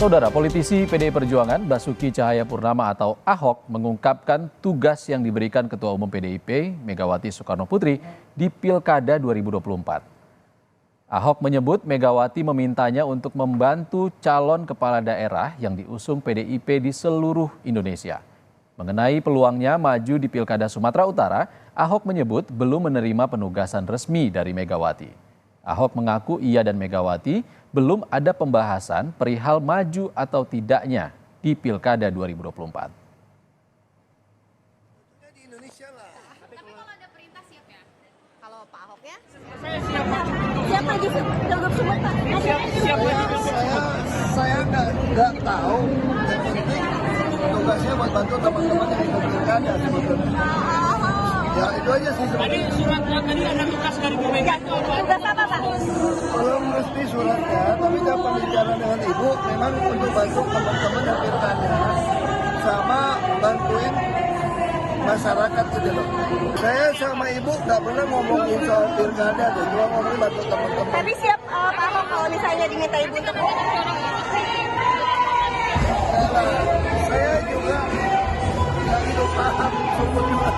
Saudara, politisi PDI Perjuangan Basuki Cahayapurnama atau Ahok mengungkapkan tugas yang diberikan Ketua Umum PDIP Megawati Soekarnoputri di Pilkada 2024. Ahok menyebut Megawati memintanya untuk membantu calon kepala daerah yang diusung PDIP di seluruh Indonesia. Mengenai peluangnya maju di Pilkada Sumatera Utara, Ahok menyebut belum menerima penugasan resmi dari Megawati. Ahok mengaku ia dan Megawati belum ada pembahasan perihal maju atau tidaknya di Pilkada 2024. Di Indonesia lah. Tapi kalau ada perintah siap ya? Kalau Pak Ahok ya? Siap maju Pilgub Sumut, Pak? Saya nggak tahu. Yang penting tugasnya buat bantu teman-teman yang ikut pilkada sebetulnya. Ya itu aja sih sebenarnya. Tadi ada tugas dari Bu Mega. Tugas apa, Pak? Belum mesti suratnya, tapi dapat bicara dengan Ibu memang untuk bantu teman-teman yang pilkada sama bantuin masyarakat gitu loh. Saya sama Ibu nggak pernah ngomongin soal pilkada tuh, cuma ngomongin bantu teman-teman. Tapi siap Pak Ahok kalau misalnya diminta Ibu untuk Saya juga nggak itu paham sebetulnya.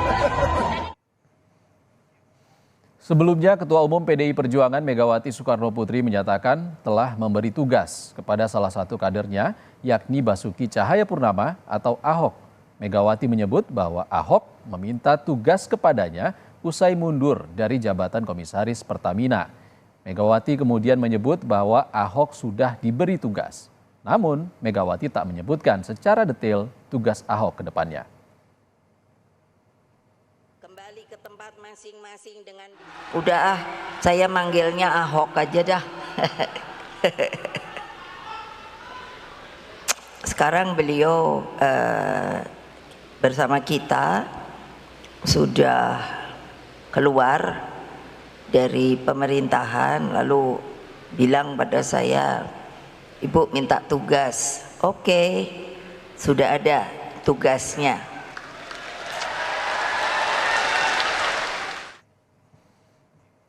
Sebelumnya, Ketua Umum PDI Perjuangan Megawati Soekarnoputri menyatakan telah memberi tugas kepada salah satu kadernya, yakni Basuki Cahayapurnama atau Ahok. Megawati menyebut bahwa Ahok meminta tugas kepadanya usai mundur dari jabatan Komisaris Pertamina. Megawati kemudian menyebut bahwa Ahok sudah diberi tugas. Namun, Megawati tak menyebutkan secara detail tugas Ahok ke depannya. Kembali ke tempat masing-masing dengan udah saya manggilnya Ahok aja dah. Sekarang beliau bersama kita sudah keluar dari pemerintahan lalu bilang pada saya, Ibu minta tugas. Oke, sudah ada tugasnya.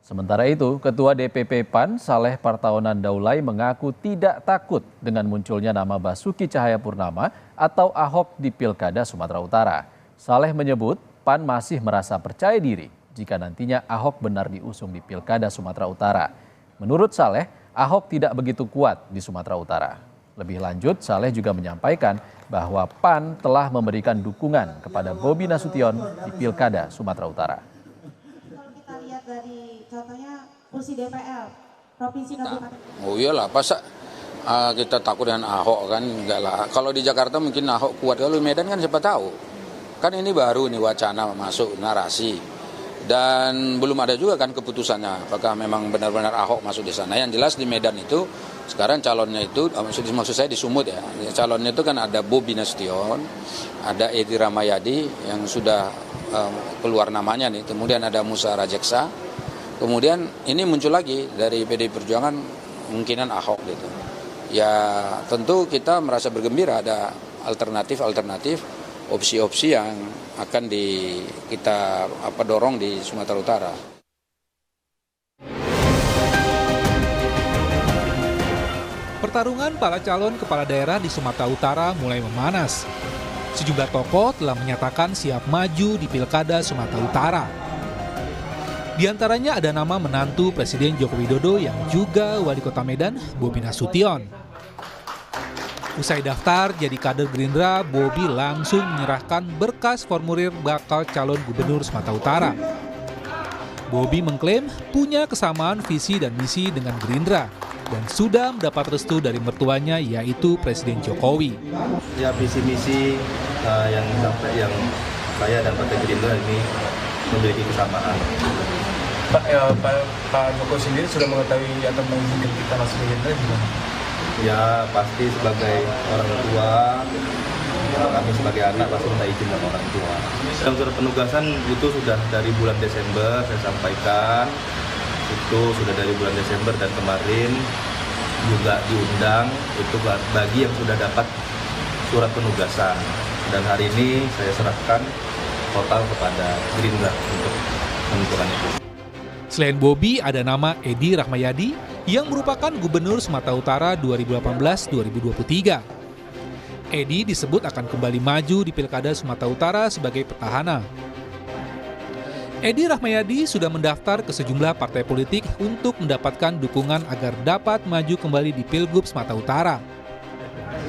Sementara itu, Ketua DPP PAN Saleh Partaunan Daulay mengaku tidak takut dengan munculnya nama Basuki Cahayapurnama atau Ahok di Pilkada Sumatera Utara. Saleh menyebut PAN masih merasa percaya diri jika nantinya Ahok benar diusung di Pilkada Sumatera Utara. Menurut Saleh, Ahok tidak begitu kuat di Sumatera Utara. Lebih lanjut, Saleh juga menyampaikan bahwa PAN telah memberikan dukungan kepada Bobi Nasution di Pilkada Sumatera Utara. kalau kita lihat dari contohnya kursi DPR Provinsi Kabupaten. Oh iyalah, masa kita takut dengan Ahok kan? Enggak lah. Kalau di Jakarta mungkin Ahok kuat, kalau di Medan kan siapa tahu. Kan ini baru nih wacana masuk narasi. Dan belum ada juga kan keputusannya apakah memang benar-benar Ahok masuk di sana. Yang jelas di Medan itu sekarang calonnya itu, maksud saya di Sumut ya, calonnya itu kan ada Bobi Nasution, ada Edi Rahmayadi yang sudah keluar namanya nih, kemudian ada Musa Rajeksa, kemudian ini muncul lagi dari PDI Perjuangan kemungkinan Ahok gitu. Ya tentu kita merasa bergembira ada alternatif opsi-opsi yang akan kita dorong di Sumatera Utara. Pertarungan para calon kepala daerah di Sumatera Utara mulai memanas. Sejumlah tokoh telah menyatakan siap maju di Pilkada Sumatera Utara. Di antaranya ada nama menantu Presiden Joko Widodo yang juga Wali Kota Medan, Bobi Nasution. Usai daftar jadi kader Gerindra, Bobi langsung menyerahkan berkas formulir bakal calon gubernur Sumatera Utara. Bobi mengklaim punya kesamaan visi dan misi dengan Gerindra dan sudah mendapat restu dari mertuanya yaitu Presiden Jokowi. Ya visi misi yang saya dan Partai Gerindra ini memiliki kesamaan. Pak Jokowi sendiri sudah mengetahui atau mengizinkan kita masuk Gerindra gimana? Ya pasti sebagai orang tua, kami sebagai anak pasti minta izin sama orang tua. Dalam surat penugasan itu sudah dari bulan Desember saya sampaikan, itu sudah dari bulan Desember dan kemarin juga diundang itu bagi yang sudah dapat surat penugasan. Dan hari ini saya serahkan total kepada Gerindra untuk menentukan itu. Selain Bobi, ada nama Edi Rahmayadi, yang merupakan Gubernur Sumatera Utara 2018-2023. Edi disebut akan kembali maju di Pilkada Sumatera Utara sebagai petahana. Edi Rahmayadi sudah mendaftar ke sejumlah partai politik untuk mendapatkan dukungan agar dapat maju kembali di Pilgub Sumatera Utara.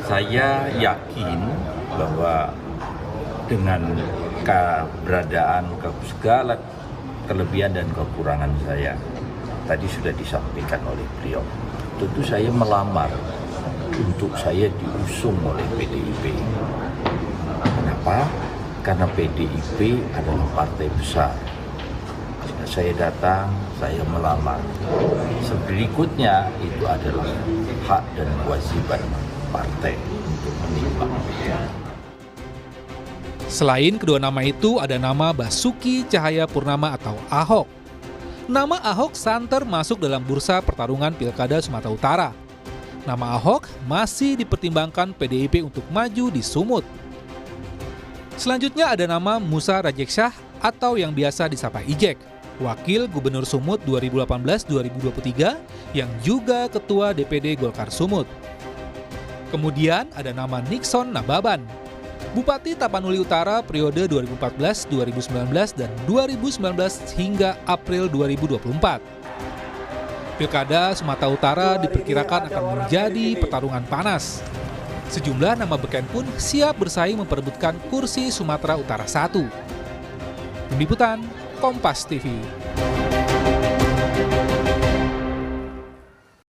Saya yakin bahwa dengan keberadaan segala kelebihan dan kekurangan saya, tadi sudah disampaikan oleh beliau, tentu saya melamar untuk saya diusung oleh PDIP. Kenapa? Karena PDIP adalah partai besar. Saya datang, saya melamar. Berikutnya itu adalah hak dan kewajiban partai untuk menimbang. Selain kedua nama itu, ada nama Basuki Cahayapurnama atau Ahok. Nama Ahok santer masuk dalam bursa pertarungan Pilkada Sumatera Utara. Nama Ahok masih dipertimbangkan PDIP untuk maju di Sumut. Selanjutnya ada nama Musa Rajeksyah atau yang biasa disapa Ijek, Wakil Gubernur Sumut 2018-2023 yang juga Ketua DPD Golkar Sumut. Kemudian ada nama Nixon Nababan, Bupati Tapanuli Utara periode 2014, 2019, dan 2019 hingga April 2024. Pilkada Sumatera Utara diperkirakan akan menjadi pertarungan panas. Sejumlah nama beken pun siap bersaing memperebutkan kursi Sumatera Utara 1. Tim Liputan Kompas TV.